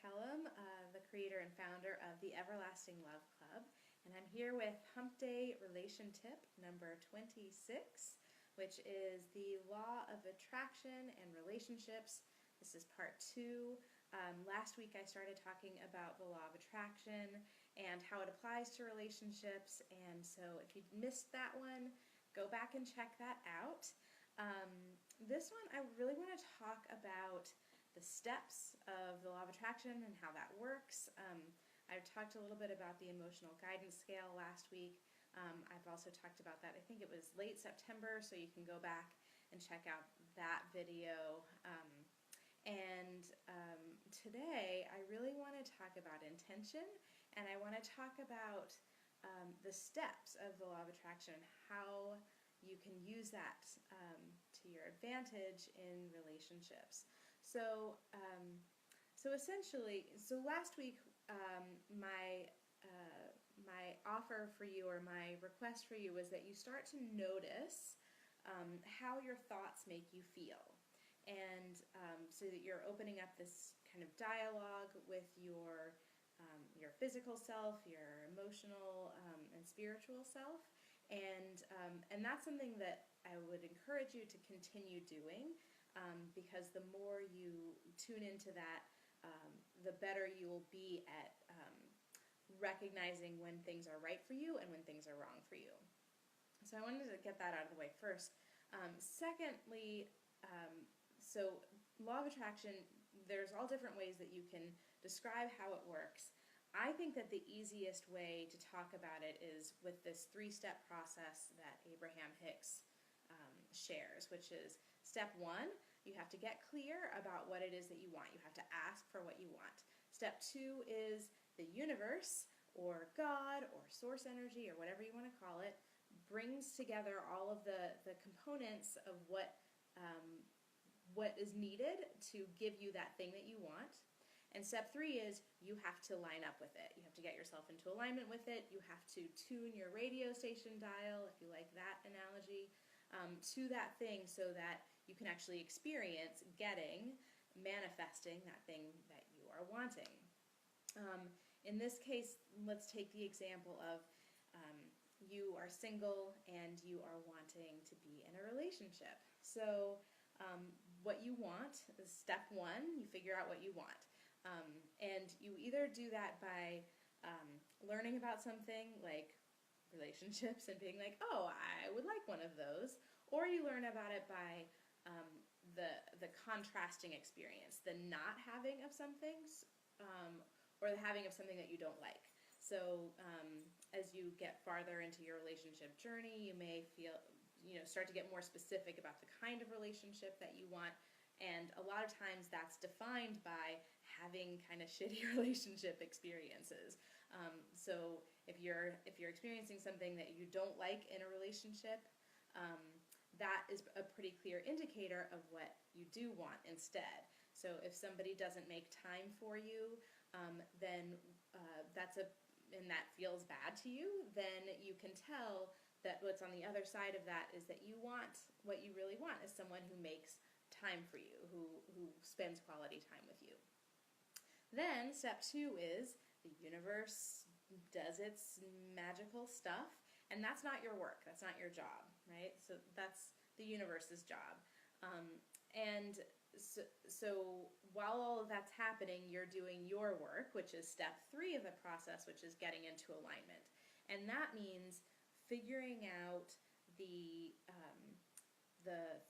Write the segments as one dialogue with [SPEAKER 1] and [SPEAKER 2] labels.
[SPEAKER 1] Kellum, the creator and founder of the Everlasting Love Club, and I'm here with Hump Day Relation Tip number 26, which is the law of attraction and relationships. This is part 2. Last week I started talking about the law of attraction and how it applies to relationships, and so if you missed that one, go back and check that out. This one I really want to talk about the steps of the law of attraction and how that works. I talked a little bit about the emotional guidance scale last week. I've also talked about that, I think it was late September, so you can go back and check out that video. Today I really want to talk about intention, and I want to talk about the steps of the law of attraction, how you can use that to your advantage in relationships. So essentially, last week my offer for you, or my request for you, was that you start to notice how your thoughts make you feel, and so that you're opening up this kind of dialogue with your physical self, your emotional and spiritual self, and that's something that I would encourage you to continue doing, because the more you tune into that, the better you will be at recognizing when things are right for you and when things are wrong for you. So I wanted to get that out of the way first. Secondly, so law of attraction, there's all different ways that you can describe how it works. I think that the easiest way to talk about it is with this 3-step process that Abraham Hicks shares, which is step 1, you have to get clear about what it is that you want. You have to ask for what you want. Step 2 is the universe, or God, or source energy, or whatever you want to call it, brings together all of the components of what is needed to give you that thing that you want. And step 3 is you have to line up with it. You have to get yourself into alignment with it. You have to tune your radio station dial, if you like that analogy, to that thing, so that you can actually experience manifesting that thing that you are wanting. In this case, let's take the example of you are single and you are wanting to be in a relationship. So what you want is step 1, you figure out what you want. And you either do that by learning about something like relationships and being like, oh, I would like one of those, or you learn about it by the contrasting experience, the not having of some things, or the having of something that you don't like. So as you get farther into your relationship journey, you may start to get more specific about the kind of relationship that you want. And a lot of times that's defined by having kind of shitty relationship experiences. So if you're experiencing something that you don't like in a relationship, that is a pretty clear indicator of what you do want instead. So if somebody doesn't make time for you, then and that feels bad to you, then you can tell that what's on the other side of that is that what you really want is someone who makes time for you, who spends quality time with you. Then step 2 is the universe does its magical stuff, and that's not your work, that's not your job, right? So that's the universe's job. So while all of that's happening, you're doing your work, which is step 3 of the process, which is getting into alignment. And that means figuring out the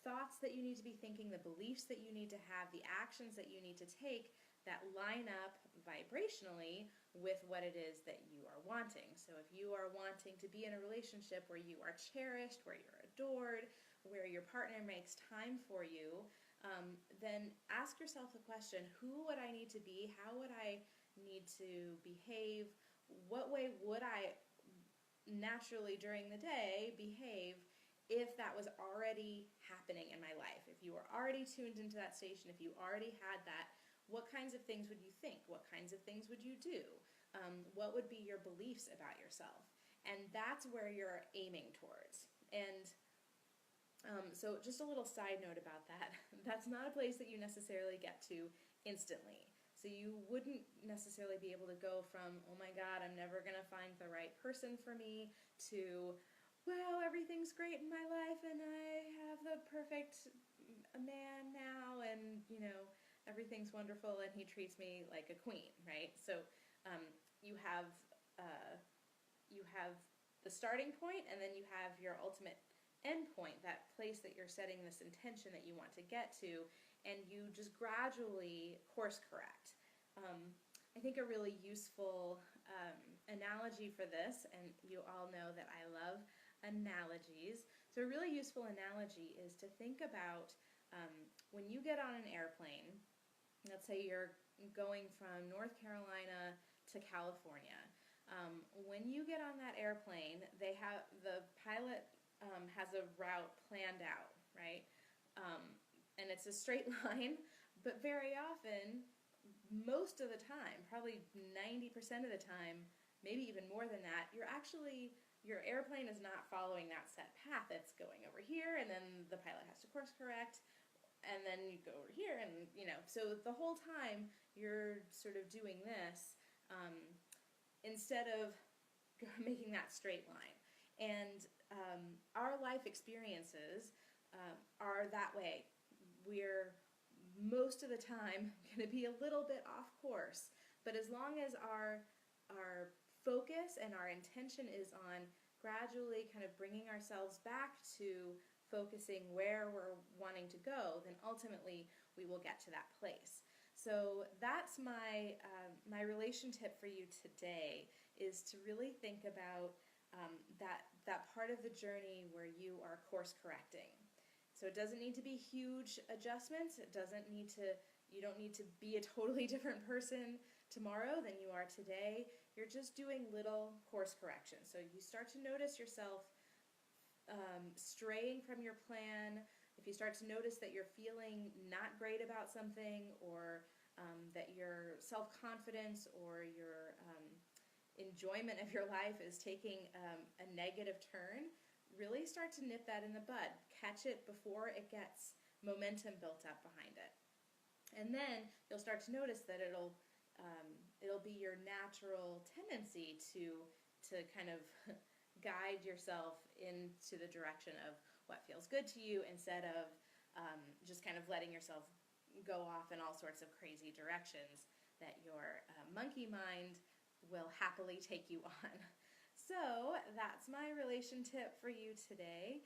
[SPEAKER 1] thoughts that you need to be thinking, the beliefs that you need to have, the actions that you need to take that line up vibrationally with what it is that you are wanting. So if you are wanting to be in a relationship where you are cherished, where you're adored, where your partner makes time for you, then ask yourself the question, who would I need to be? How would I need to behave? What way would I naturally during the day behave if that was already happening in my life? If you were already tuned into that station, if you already had that, what kinds of things would you think? What kinds of things would you do? What would be your beliefs about yourself? And that's where you're aiming towards. And so just a little side note about that. That's not a place that you necessarily get to instantly. So you wouldn't necessarily be able to go from, oh my God, I'm never going to find the right person for me, to, wow, everything's great in my life and I have the perfect man now, and everything's wonderful and he treats me like a queen, right? So um, you have uh, you have the starting point, and then you have your ultimate end point, that place that you're setting this intention that you want to get to, and you just gradually course correct. I think a really useful analogy for this, and you all know that I love analogies, so a really useful analogy is to think about when you get on an airplane. Let's say you're going from North Carolina to California. When you get on that airplane, the pilot has a route planned out, right? Um, and it's a straight line, but very often, most of the time, probably 90% of the time, maybe even more than that, your airplane is not following that set path. It's going over here, and then the pilot has to course correct, and then you go over here, and so the whole time you're sort of doing this instead of making that straight line. And our life experiences are that way. We're most of the time going to be a little bit off course, but as long as our focus and our intention is on gradually kind of bringing ourselves back to focusing where we're wanting to go, then ultimately we will get to that place. So that's my relation tip for you today, is to really think about that part of the journey where you are course correcting. So it doesn't need to be huge adjustments. You don't need to be a totally different person tomorrow than you are today. You're just doing little course corrections. So you start to notice yourself straying from your plan. If you start to notice that you're feeling not great about something, or that your self-confidence or your enjoyment of your life is taking a negative turn, really start to nip that in the bud. Catch it before it gets momentum built up behind it. And then you'll start to notice that it'll be your natural tendency to kind of guide yourself into the direction of what feels good to you, instead of just kind of letting yourself go off in all sorts of crazy directions that your monkey mind will happily take you on. So that's my relation tip for you today.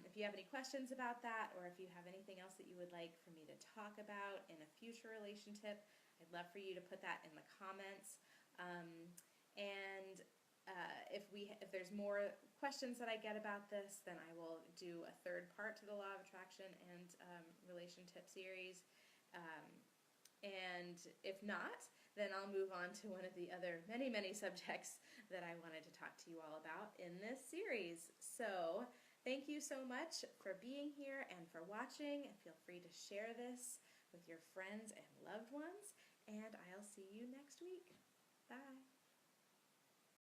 [SPEAKER 1] If you have any questions about that, or if you have anything else that you would like for me to talk about in a future relation tip, I'd love for you to put that in the comments. And if there's more questions that I get about this, then I will do a third part to the Law of Attraction and relation tip series. And if not, then I'll move on to one of the other many, many subjects that I wanted to talk to you all about in this series. So thank you so much for being here and for watching. And feel free to share this with your friends and loved ones. And I'll see you next week. Bye.